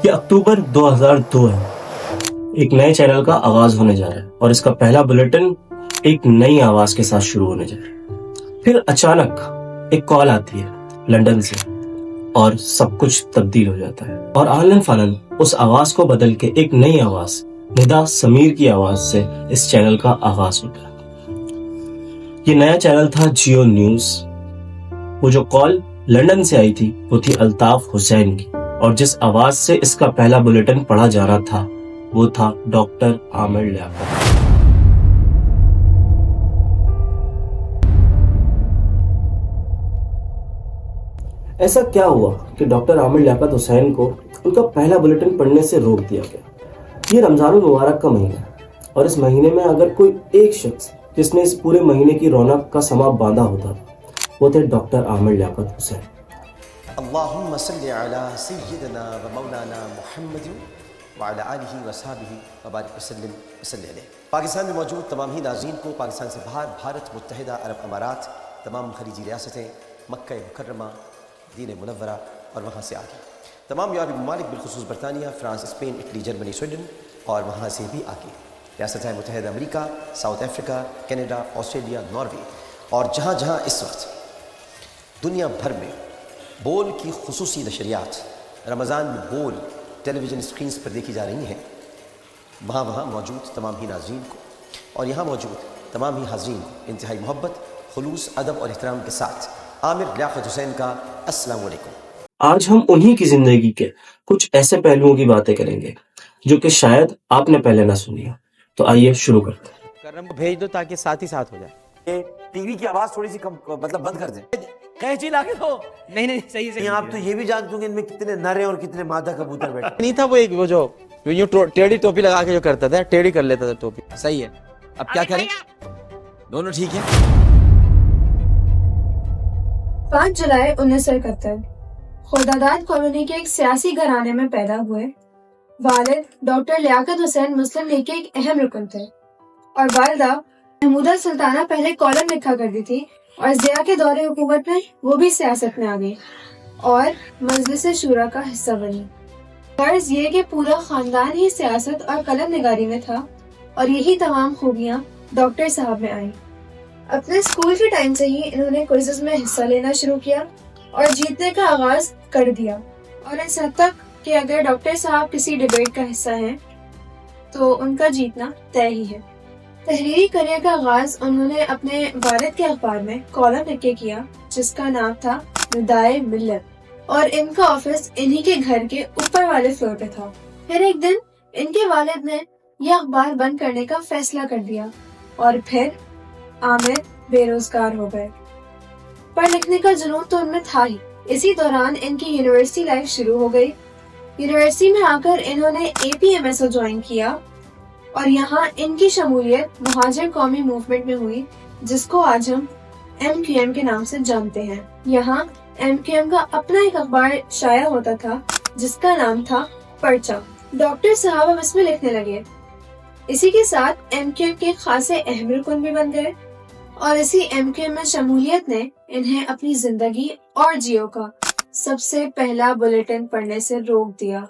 یہ اکتوبر 2002 ہے. ایک نئے چینل کا آغاز ہونے جا رہا ہے اور اس کا پہلا بلیٹن ایک نئی آواز کے ساتھ شروع ہونے جا رہا ہے. پھر اچانک ایک کال آتی ہے لندن سے اور سب کچھ تبدیل ہو جاتا ہے. اور آنن فانن اس آواز کو بدل کے ایک نئی آواز ندا سمیر کی آواز سے اس چینل کا آغاز ہوتا ہے. یہ نیا چینل تھا جیو نیوز. وہ جو کال لندن سے آئی تھی وہ تھی الطاف حسین کی، اور جس آواز سے اس کا پہلا بلیٹن پڑھا جا رہا تھا وہ تھا ڈاکٹر عامر لیاقت. ایسا کیا ہوا کہ ڈاکٹر عامر لیاقت حسین کو ان کا پہلا بلیٹن پڑھنے سے روک دیا گیا؟ یہ رمضان المبارک کا مہینہ ہے، اور اس مہینے میں اگر کوئی ایک شخص جس نے اس پورے مہینے کی رونق کا سما باندھا ہوتا وہ تھے ڈاکٹر عامر لیاقت حسین. اللہم صلی علی سیدنا و مولانا محمد وعلی آلہ وصحبہ وبارک وسلم وصلی علیہ. پاکستان میں موجود تمام ہی ناظرین کو پاکستان سے باہر بھارت متحدہ عرب امارات، تمام خلیجی ریاستیں، مکہ مکرمہ، دین منورہ اور وہاں سے آگے تمام یورپی ممالک بالخصوص برطانیہ، France, Spain, Italy, Germany, Sweden اور وہاں سے بھی آگے ریاستہائے متحدہ America, South Africa, Canada, Australia, Norway اور جہاں جہاں اس وقت دنیا بھر میں بول کی خصوصی نشریات رمضان میں بول ٹیلی ویژن اسکرینز پر دیکھی جا رہی ہیں، وہاں موجود تمام ہی ناظرین کو اور یہاں موجود تمام ہی حاضرین کو انتہائی محبت، خلوص، ادب اور احترام کے ساتھ عامر لیاقت حسین کا السلام علیکم. آج ہم انہی کی زندگی کے کچھ ایسے پہلوؤں کی باتیں کریں گے جو کہ شاید آپ نے پہلے نہ سنی ہو. تو آئیے شروع کرتے ہیں. کرم کو بھیج دو تاکہ ساتھ ہی ساتھ ہو جائے. ٹی وی کی آواز تھوڑی سی کم مطلب بند کر دیں. قینچی لا کے دو. نہیں صحیح آپ تو یہ بھی جانتے ہوں کہ ان میں کتنے نرے اور کتنے مادہ کبوتر بیٹھے. نہیں تھا وہ ایک وہ جو یوں ٹیڑھی ٹوپی لگا کے جو کرتا تھا، ٹیڑھی کر لیتا تھا ٹوپی. صحیح ہے. اب کیا کریں؟ دونوں ٹھیک ہیں. 5 جولائی 1971 خرداداد کالونی کے ایک سیاسی گھرانے میں پیدا ہوئے. والد ڈاکٹر لیاقت حسین مسلم لیگ کے ایک اہم رکن تھے اور والدہ محمودہ سلطانہ پہلے کالم لکھا کرتی تھی اور ضیاء کے دور حکومت میں وہ بھی سیاست میں آ گئی اور مجلس شورا کا حصہ بنی. غرض یہ کہ پورا خاندان ہی سیاست اور قلم نگاری میں تھا اور یہی تمام خوبیاں ڈاکٹر صاحب میں آئیں. اپنے اسکول کے ٹائم سے ہی انہوں نے کوئزز میں حصہ لینا شروع کیا اور جیتنے کا آغاز کر دیا، اور اس حد تک کہ اگر ڈاکٹر صاحب کسی ڈیبیٹ کا حصہ ہیں تو ان کا جیتنا طے ہی ہے. تحریری کریئر کا آغاز انہوں نے اپنے والد کے اخبار میں کالم لکھ کے کیا جس کا نام تھا ندائے ملت، اور ان کا آفس انہی کے گھر کے اوپر والے فلور پہ تھا. پھر ایک دن ان کے والد نے یہ اخبار بند کرنے کا فیصلہ کر دیا اور پھر عامر بے روزگار ہو گئے. پر لکھنے کا جنون تو ان میں تھا ہی. اسی دوران ان کی یونیورسٹی لائف شروع ہو گئی. یونیورسٹی میں آ کر انہوں نے APMSO جوائن کیا اور یہاں ان کی شمولیت مہاجر قومی موومنٹ میں ہوئی جس کو آج ہم MQM کے نام سے جانتے ہیں. یہاں MQM کا اپنا ایک اخبار شائع ہوتا تھا جس کا نام تھا پرچہ. ڈاکٹر صاحب اب اس میں لکھنے لگے. اسی کے ساتھ MQM کے خاصے اہم رکن بھی بن گئے اور اسی MQM میں شمولیت نے انہیں اپنی زندگی اور جیو کا سب سے پہلا بلیٹن پڑھنے سے روک دیا.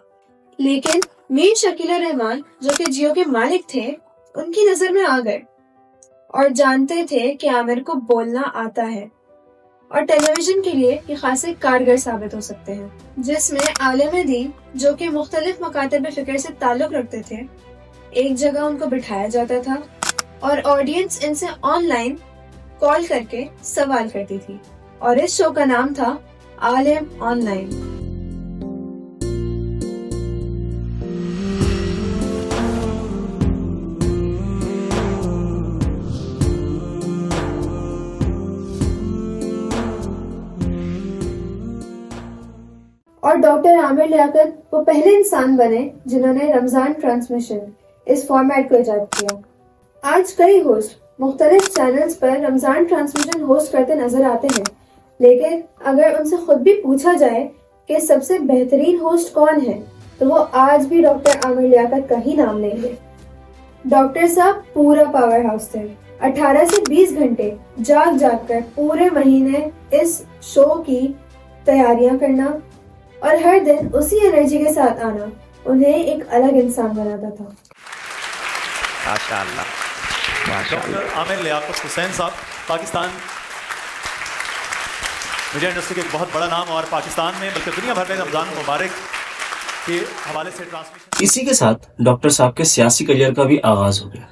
لیکن میر شکیل الرحمان جو کہ جیو کے مالک تھے ان کی نظر میں آ گئے اور جانتے تھے کہ عامر کو بولنا آتا ہے اور ٹیلی ویژن کے لیے یہ خاصے کارگر ثابت ہو سکتے ہیں، جس میں عالم دین جو کہ مختلف مکاتب فکر سے تعلق رکھتے تھے ایک جگہ ان کو بٹھایا جاتا تھا اور آڈینس ان سے آن لائن کال کر کے سوال کرتی تھی، اور اس شو کا نام تھا عالم آن لائن. اور ڈاکٹر عامر لیاقت وہ پہلے انسان بنے جنہوں نے رمضان ٹرانسمیشن اس فارمیٹ کو ایجاد کیا. آج کئی ہوسٹ مختلف چینلز پر رمضان ٹرانسمیشن ہوسٹ کرتے نظر آتے ہیں، لیکن اگر ان سے خود بھی پوچھا جائے کہ سب سے بہترین ہوسٹ کون ہے تو وہ آج بھی ڈاکٹر عامر لیاقت کا ہی نام لیں گے. ڈاکٹر صاحب پورا پاور ہاؤس تھے. 18 سے 20 گھنٹے جاگ کر پورے مہینے اس شو کی تیاریاں کرنا اور ہر دن اسی انرجی کے ساتھ آنا انہیں ایک الگ انسان بناتا تھا۔ ماشاءاللہ ماشاءاللہ۔ ڈاکٹر عامر لیاقت حسین صاحب پاکستان میڈیا انڈسٹری کے ایک بہت بڑا نام، اور پاکستان میں بلکہ دنیا بھر میں رمضان مبارک کے حوالے سے ٹرانسمیشن۔ اسی کے ساتھ ڈاکٹر صاحب کے سیاسی کیریئر کا بھی آغاز ہو گیا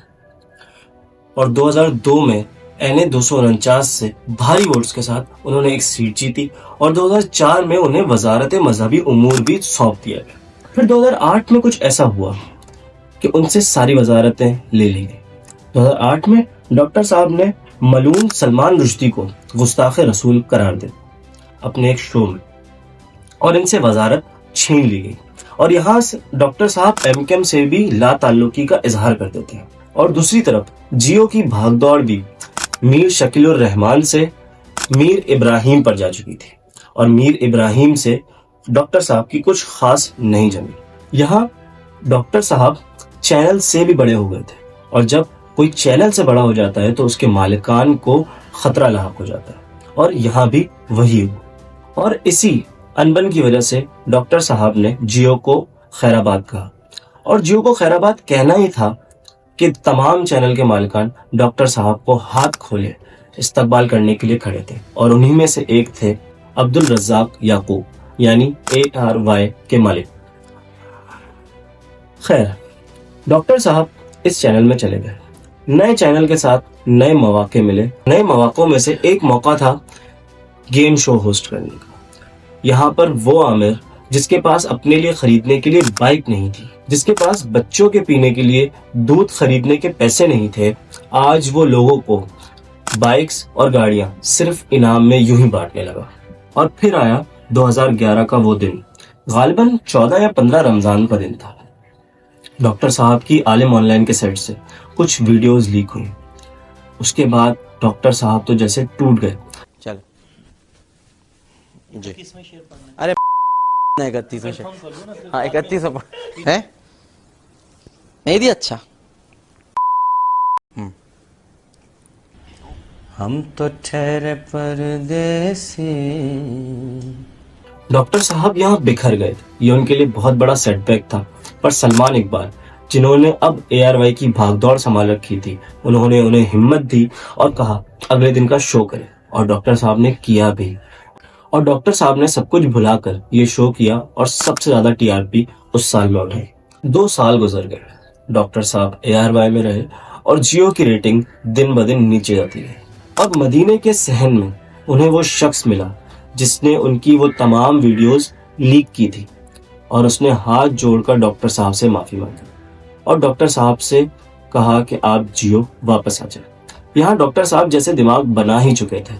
اور 2002 میں NA 249 سے بھاری ووٹس کے ساتھ انہوں نے ایک سیٹ جیتی اور 2004 میں انہیں وزارت مذہبی امور بھی سونپ دیا گیا۔ پھر 2008 میں کچھ ایسا ہوا کہ ان سے ساری وزارتیں لے لی گئی۔ 2008 میں ڈاکٹر صاحب نے ملعون سلمان رشدی کو گستاخ رسول قرار دیا اپنے ایک شو میں، اور ان سے وزارت چھین لی گئی، اور یہاں سے ڈاکٹر صاحب MKM سے بھی لا تعلقی کا اظہار کر دیتے ہیں۔ اور دوسری طرف جیو کی بھاگ دوڑ بھی میر شکیل الرحمان سے میر ابراہیم پر جا چکی تھی، اور میر ابراہیم سے ڈاکٹر صاحب کی کچھ خاص نہیں جمی۔ یہاں ڈاکٹر صاحب چینل سے بھی بڑے ہو گئے تھے، اور جب کوئی چینل سے بڑا ہو جاتا ہے تو اس کے مالکان کو خطرہ لاحق ہو جاتا ہے، اور یہاں بھی وہی ہوا۔ اور اسی انبن کی وجہ سے ڈاکٹر صاحب نے جیو کو خیر آباد کہا، اور جیو کو خیر آباد کہنا ہی تھا کہ تمام چینل کے مالکان ڈاکٹر صاحب کو ہاتھ کھولے استقبال کرنے کے لیے کھڑے تھے، اور انہی میں سے ایک تھے عبدالرزاق یعقوب یعنی ARY کے مالک۔ خیر، ڈاکٹر صاحب اس چینل میں چلے گئے، نئے چینل کے ساتھ نئے مواقع ملے۔ نئے مواقعوں میں سے ایک موقع تھا گیم شو ہوسٹ کرنے کا۔ یہاں پر وہ عامر جس کے پاس اپنے لیے خریدنے کے لیے بائک نہیں تھی، جس کے پاس بچوں کے پینے کے لیے دودھ خریدنے کے پیسے نہیں تھے، آج وہ لوگوں کو بائکس اور گاڑیاں صرف انعام میں یوں ہی بانٹنے لگا۔ اور پھر آیا 2011 کا وہ دن، غالباً 14 یا 15 رمضان کا دن تھا۔ ڈاکٹر صاحب کی عالم آن لائن کے سیٹ سے کچھ ویڈیوز لیک ہوئی، اس کے بعد ڈاکٹر صاحب تو جیسے ٹوٹ گئے۔ چل جی، ارے 31 میں ہاں 31 ہے نہیں دی، اچھا ہم تو ٹھہرے پردیسی۔ ڈاکٹر صاحب یہاں بکھر گئے، یہ ان کے لیے بہت بڑا سیٹ بیک تھا، پر سلمان اقبال جنہوں نے اب ARY کی بھاگ دوڑ سنبھال رکھی تھی، انہوں نے انہیں ہمت دی اور کہا اگلے دن کا شو کرے، اور ڈاکٹر صاحب نے کیا بھی۔ اور ڈاکٹر صاحب نے سب کچھ بھلا کر یہ شو کیا، اور سب سے زیادہ TRP اس سال میں اٹھائی۔ 2 سال گزر گئے، ڈاکٹر صاحب ARY میں رہے، اور جیو کی ریٹنگ دن بدن نیچے جاتی گئی۔ اب مدینے کے صحن میں انہیں وہ شخص ملا جس نے ان کی وہ تمام ویڈیوز لیک کی تھی، اور اس نے ہاتھ جوڑ کر ڈاکٹر صاحب سے معافی مانگی اور ڈاکٹر صاحب سے کہا کہ آپ جیو واپس آ جائیں۔ یہاں ڈاکٹر صاحب جیسے دماغ بنا ہی چکے تھے۔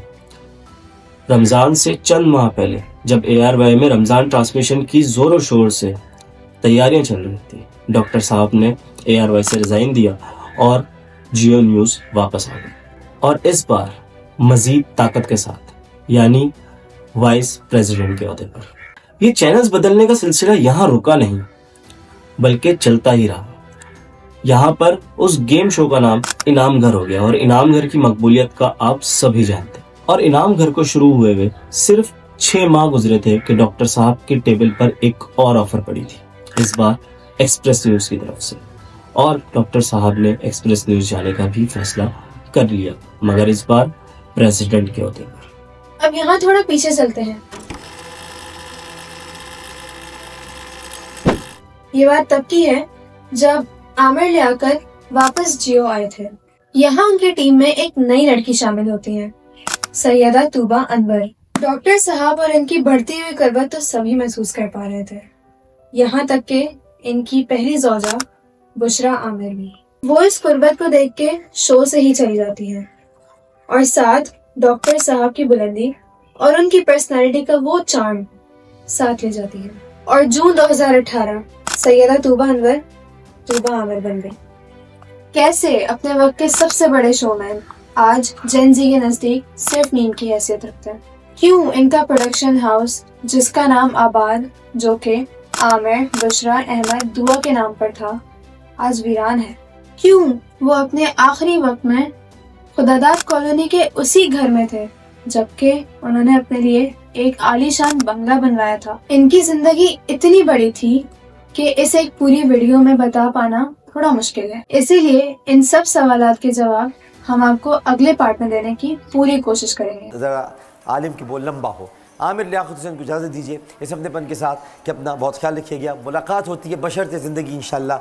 رمضان سے چند ماہ پہلے جب ARY میں رمضان ٹرانسمیشن کی زور و شور سے تیاریاں چل رہی تھی، ڈاکٹر صاحب نے ARY سے ریزائن دیا اور جیو نیوز واپس آ گئی، اور اس بار مزید طاقت کے ساتھ، یعنی وائس پریزیڈنٹ کے عہدے پر۔ یہ چینلز بدلنے کا سلسلہ یہاں رکا نہیں بلکہ چلتا ہی رہا۔ یہاں پر اس گیم شو کا نام انعام گھر ہو گیا، اور انعام گھر کی مقبولیت کا آپ سبھی جانتے ہیں۔ اور انعام گھر کو شروع ہوئے ہوئے صرف 6 ماہ گزرے تھے کہ ڈاکٹر صاحب کی ٹیبل پر ایک اور آفر پڑی تھی، اس بار ایکسپریس نیوز کی طرف سے، اور ڈاکٹر صاحب نے ایکسپریس نیوز جانے کا بھی فیصلہ کر لیا، مگر اس بار پریزیڈنٹ کے عہدے پر۔ اب یہاں تھوڑا پیچھے چلتے ہیں۔ یہ بات تب کی ہے جب عامر لیاقت واپس جیو آئے تھے۔ یہاں ان کی ٹیم میں ایک نئی لڑکی شامل ہوتی ہیں، سیدہ طوبہ انور۔ ڈاکٹر صاحب اور ان کی بڑھتی ہوئی قربت تو سبھی محسوس کر پا رہے تھے، یہاں تک کہ ان کی پہلی زوجہ بشرا عامر بھی۔ وہ اس قربت کو دیکھ کے شو سے ہی چلی جاتی ہیں، اور ساتھ ڈاکٹر صاحب کی بلندی اور ان کی پرسنالٹی کا وہ چارم ساتھ لے جاتی ہے، اور جون 2018 سیدہ طوبہ انور طوبہ عامر بن گئی۔ کیسے اپنے وقت کے سب سے بڑے شو مین آج جین زی کے نزدیک صرف نیند کی حیثیت رکھتے ہیں؟ کیوں ان کا پروڈکشن ہاؤس جس کا نام آباد، جو کہ عامر، بشرا، احمد، دعا کے نام پر تھا، آج ویران ہے؟ کیوں وہ اپنے آخری وقت میں خداداد کالونی کے اسی گھر میں تھے جبکہ انہوں نے اپنے لیے ایک عالیشان بنگلہ بنوایا تھا. ان کی زندگی اتنی بڑی تھی کہ اسے ایک پوری ویڈیو میں بتا پانا تھوڑا مشکل ہے. اسی لیے ان سب سوالات کے جواب ہم آپ کو اگلے پارٹ میں دینے کی پوری کوشش کریں گے. ذرا عالم کی بول لمبا ہو. عامر لیاقت حسین کو اجازت دیجیے اس اپنے پن کے ساتھ کہ اپنا بہت خیال رکھیے گا. ملاقات ہوتی ہے بشرط زندگی انشاءاللہ.